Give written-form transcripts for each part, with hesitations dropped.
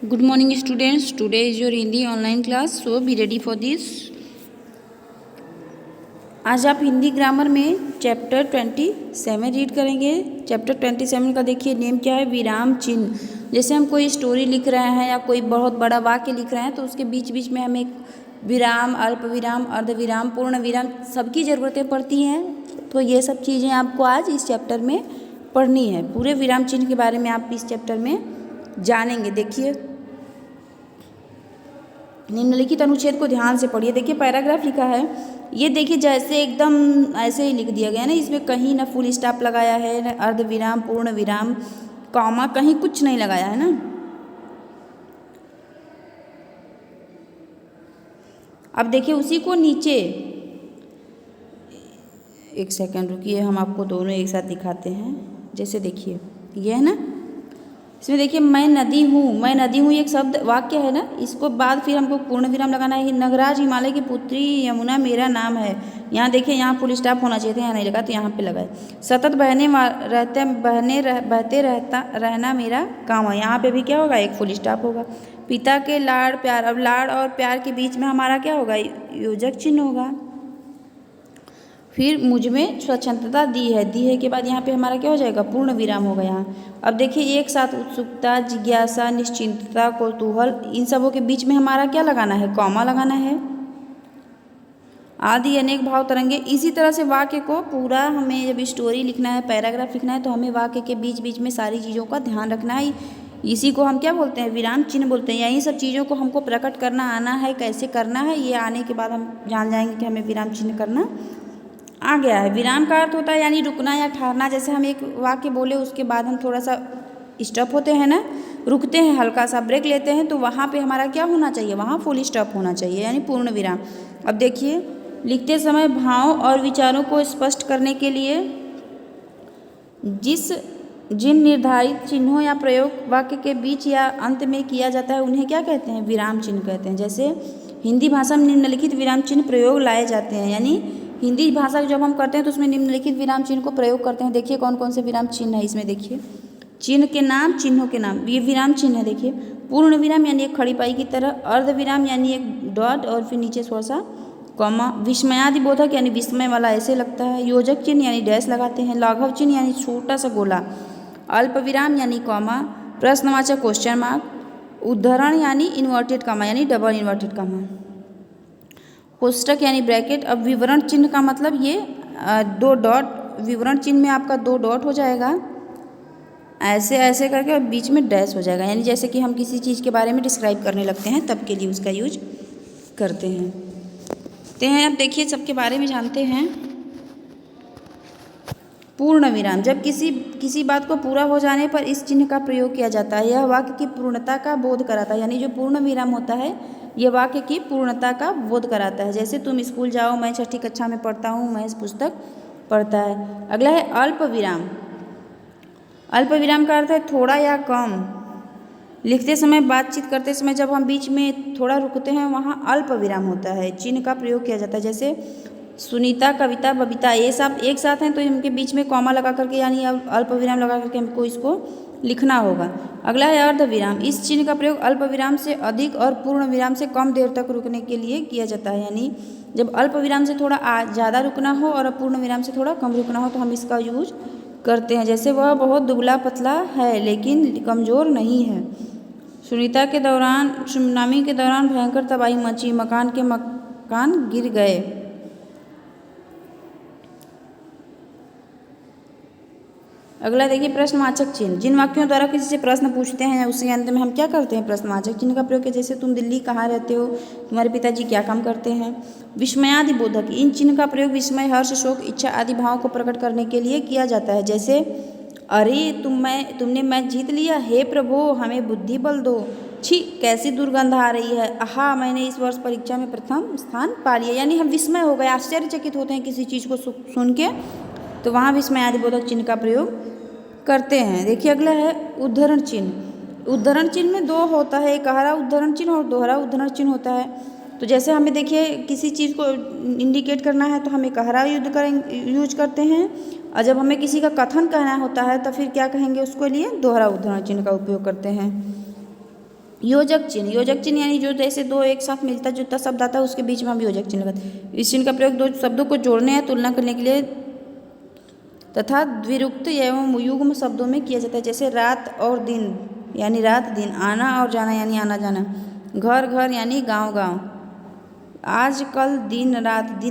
Good morning students. Today is your Hindi online class. So be ready for this. आज आप Hindi grammar में chapter 27 read करेंगे। Chapter 27 का देखिए नेम क्या है, विराम चिन्ह। जैसे हम कोई स्टोरी लिख रहे हैं या कोई बहुत बड़ा वाक्य लिख रहे हैं तो उसके बीच बीच में हमें विराम, अल्प विराम, अर्ध विराम, पूर्ण विराम सबकी ज़रूरतें पड़ती हैं। तो ये सब चीज़ें आपको आज इस चैप्टर में पढ़नी है। पूरे विराम चिन्ह के बारे में आप इस चैप्टर में जानेंगे। देखिए निम्नलिखित अनुच्छेद को ध्यान से पढ़िए। देखिए पैराग्राफ लिखा है, ये देखिए जैसे एकदम ऐसे ही लिख दिया गया है ना, इसमें कहीं ना फुल स्टॉप लगाया है, ना अर्ध विराम, पूर्ण विराम, कॉमा, कहीं कुछ नहीं लगाया है ना। अब देखिए उसी को नीचे, एक सेकंड रुकिए, हम आपको दोनों एक साथ दिखाते हैं। जैसे देखिए ये है ना, इसमें देखिए मैं नदी हूँ एक शब्द वाक्य है ना, इसको बाद फिर हमको पूर्ण विराम लगाना है। नगराज हिमालय की पुत्री यमुना मेरा नाम है। यहाँ देखिए यहाँ फुल स्टॉप होना चाहिए था, यहाँ नहीं लगा तो यहाँ पे लगाए। सतत बहते रहना मेरा काम है, यहाँ पे भी क्या होगा, एक फुल स्टॉप होगा। पिता के लाड़ प्यार, अब लाड़ और प्यार के बीच में हमारा क्या होगा, योजक चिन्ह होगा। फिर मुझ में स्वच्छंदता दी है के बाद यहाँ पे हमारा क्या हो जाएगा, पूर्ण विराम होगा यहाँ। अब देखिए एक साथ उत्सुकता, जिज्ञासा, निश्चिंतता, कौतूहल, इन सबों के बीच में हमारा क्या लगाना है, कॉमा लगाना है। आदि अनेक भाव तरंगे। इसी तरह से वाक्य को पूरा हमें जब स्टोरी लिखना है, पैराग्राफ लिखना है, तो हमें वाक्य के बीच बीच में सारी चीज़ों का ध्यान रखना है। इसी को हम क्या बोलते हैं, विराम चिन्ह बोलते हैं। यही सब चीज़ों को हमको प्रकट करना आना है, कैसे करना है, ये आने के बाद हम जान जाएंगे कि हमें विराम चिन्ह करना आ गया है। विराम का अर्थ होता है यानी रुकना या ठहरना। जैसे हम एक वाक्य बोले उसके बाद हम थोड़ा सा स्टॉप होते हैं ना, रुकते हैं, हल्का सा ब्रेक लेते हैं, तो वहाँ पे हमारा क्या होना चाहिए, वहाँ फुल स्टॉप होना चाहिए यानी पूर्ण विराम। अब देखिए लिखते समय भाव और विचारों को स्पष्ट करने के लिए जिन निर्धारित चिन्हों या प्रयोग वाक्य के बीच या अंत में किया जाता है उन्हें क्या कहते हैं, विराम चिन्ह कहते हैं। जैसे हिंदी भाषा में निम्नलिखित विराम चिन्ह प्रयोग लाए जाते हैं, यानी हिंदी भाषा जब हम करते हैं तो उसमें निम्नलिखित विराम चिन्ह को प्रयोग करते हैं। देखिए कौन कौन से विराम चिन्ह है इसमें, देखिए चिन्ह के नाम, चिन्हों के नाम, ये विराम चिन्ह है। देखिए पूर्ण विराम यानी एक खड़ी पाई की तरह, अर्ध विराम यानी एक डॉट और फिर नीचे थोड़ा सा कॉमा, विस्मयादि बोधक यानी विस्मय वाला ऐसे लगता है, योजक चिन्ह यानी डैश लगाते हैं, लाघव चिन्ह यानी छोटा सा गोला, अल्प विराम यानी कॉमा, प्रश्नवाचक क्वेश्चन मार्क, उद्धरण यानी इन्वर्टेड कॉमा यानी डबल इन्वर्टेड कॉमा, कोष्टक यानी ब्रैकेट। अब विवरण चिन्ह का मतलब ये दो डॉट, विवरण चिन्ह में आपका दो डॉट हो जाएगा ऐसे ऐसे करके और बीच में डैश हो जाएगा, यानी जैसे कि हम किसी चीज़ के बारे में डिस्क्राइब करने लगते हैं तब के लिए उसका यूज करते हैं। अब देखिए सबके बारे में जानते हैं। पूर्ण विराम, जब किसी बात को पूरा हो जाने पर इस चिन्ह का प्रयोग किया जाता है। यह वाक्य की पूर्णता का बोध कराता है, यानी जो पूर्ण विराम होता है यह वाक्य की पूर्णता का बोध कराता है। जैसे तुम स्कूल जाओ, मैं 6ठी कक्षा में पढ़ता हूँ, मैं इस पुस्तक पढ़ता है। अगला है अल्प विराम। अल्प विराम का अर्थ है थोड़ा या कम। लिखते समय, बातचीत करते समय जब हम बीच में थोड़ा रुकते हैं वहाँ अल्प विराम होता है, चिन्ह का प्रयोग किया जाता है। जैसे सुनीता, कविता, बबीता, ये सब एक साथ हैं तो इनके बीच में कॉमा लगा करके यानी अल्प विराम लगा करके हमको इसको लिखना होगा। अगला है अर्ध विराम। इस चिन्ह का प्रयोग अल्प विराम से अधिक और पूर्ण विराम से कम देर तक रुकने के लिए किया जाता है, यानी जब अल्प विराम से थोड़ा ज़्यादा रुकना हो और पूर्ण विराम से थोड़ा कम रुकना हो तो हम इसका यूज करते हैं। जैसे वह बहुत दुबला पतला है लेकिन कमज़ोर नहीं है। सुनीता के दौरान, सुनामी के दौरान भयंकर तबाही मची, मकान के मकान गिर गए। अगला देखिए प्रश्नवाचक चिन्ह। जिन वाक्यों द्वारा किसी से प्रश्न पूछते हैं उसके अंत में हम क्या करते हैं, प्रश्नवाचक चिन्ह का प्रयोग किया। जैसे तुम दिल्ली कहाँ रहते हो, तुम्हारे पिताजी क्या काम करते हैं। विस्मयादि बोधक, इन चिन्ह का प्रयोग विस्मय, हर्ष, शोक, इच्छा आदि भावों को प्रकट करने के लिए किया जाता है। जैसे अरे तुमने मैच जीत लिया, हे प्रभु हमें बुद्धि बल दो, छी कैसी दुर्गंध आ रही है, आहा मैंने इस वर्ष परीक्षा में प्रथम स्थान पा लिया। यानी हम विस्मय हो गए, आश्चर्यचकित होते हैं किसी चीज़ को सुन के, तो वहाँ विस्मयादि बोधक चिन्ह का प्रयोग करते हैं। देखिए अगला है उद्धरण चिन्ह। उद्धरण चिन्ह में दो होता है, एक गहरा उद्धरण चिन्ह और दोहरा उद्धरण चिन्ह होता है। तो जैसे हमें देखिए किसी चीज़ को इंडिकेट करना है तो हमें गहरा यूज करते हैं, और जब हमें किसी का कथन कहना होता है तो फिर क्या कहेंगे, उसके लिए दोहरा उद्धरण चिन्ह का उपयोग करते हैं। योजक चिन्ह यानी जो जैसे दो एक साथ मिलता जुलता शब्द आता है उसके बीच में हम योजक चिन्ह लगाते हैं। इस चिन्ह का प्रयोग दो शब्दों को जोड़ने या तुलना करने के लिए तथा द्विरुक्त एवं युग्म शब्दों में किया जाता है। जैसे रात और दिन यानी रात दिन, आना और जाना यानी आना जाना, घर घर यानी गांव गांव, आज कल दिन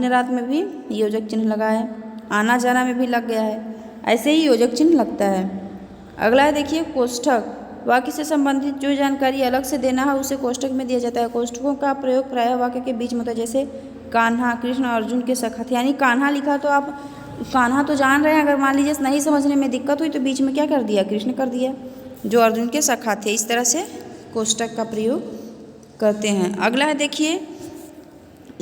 रात में भी योजक चिन्ह लगा है, आना जाना में भी लग गया है, ऐसे ही योजक चिन्ह लगता है। अगला है देखिए कोष्ठक। वाक्य से संबंधित जो जानकारी अलग से देना है उसे कोष्ठक में दिया जाता है। कोष्ठकों का प्रयोग प्रायः वाक्य के बीच में होता है। जैसे कान्हा कृष्ण अर्जुन के सखा थे, यानी कान्हा लिखा तो आप कान्हा तो जान रहे हैं, अगर मान लीजिए नहीं समझने में दिक्कत हुई तो बीच में क्या कर दिया, कृष्ण कर दिया, जो अर्जुन के सखा थे। इस तरह से कोष्ठक का प्रयोग करते हैं। अगला है देखिए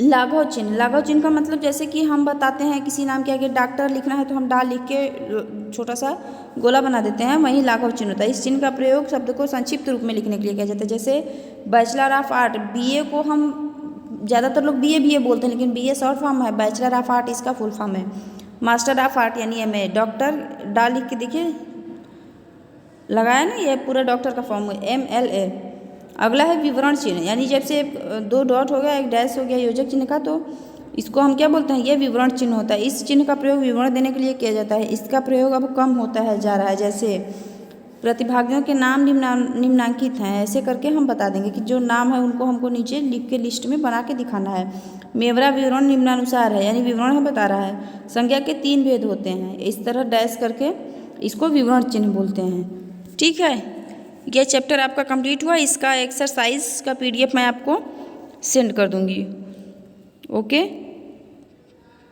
लाघव चिन्ह का मतलब जैसे कि हम बताते हैं किसी नाम के आगे डॉक्टर लिखना है तो हम डा लिख के छोटा सा गोला बना देते हैं, वहीं लाघव चिन्ह होता है। इस चिन्ह का प्रयोग शब्द को संक्षिप्त रूप में लिखने के लिए किया जाता है। जैसे बैचलर ऑफ आर्ट, बीए को हम ज़्यादातर लोग बीए बोलते हैं, लेकिन बीए शॉर्ट फॉर्म है, बैचलर ऑफ आर्ट इसका फुल फॉर्म है। मास्टर ऑफ आर्ट यानी एमए, डॉक्टर डा लिख के देखिए लगाया ना, ये पूरा डॉक्टर का फॉर्म है, MLA। अगला है विवरण चिन्ह, यानी जब से दो डॉट हो गया एक डैश हो गया योजक चिन्ह का, तो इसको हम क्या बोलते हैं, ये विवरण चिन्ह होता है। इस चिन्ह का प्रयोग विवरण देने के लिए किया जाता है। इसका प्रयोग अब कम होता है जा रहा है। जैसे प्रतिभागियों के नाम निम्नांकित हैं, ऐसे करके हम बता देंगे कि जो नाम है उनको हमको नीचे लिख के लिस्ट में बना के दिखाना है। मेरा विवरण निम्नानुसार है, यानी विवरण है बता रहा है। संज्ञा के 3 भेद होते हैं, इस तरह डैश करके इसको विवरण चिन्ह बोलते हैं। ठीक है, यह चैप्टर आपका कंप्लीट हुआ। इसका एक्सरसाइज का PDF मैं आपको सेंड कर दूंगी। Okay,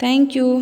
thank you.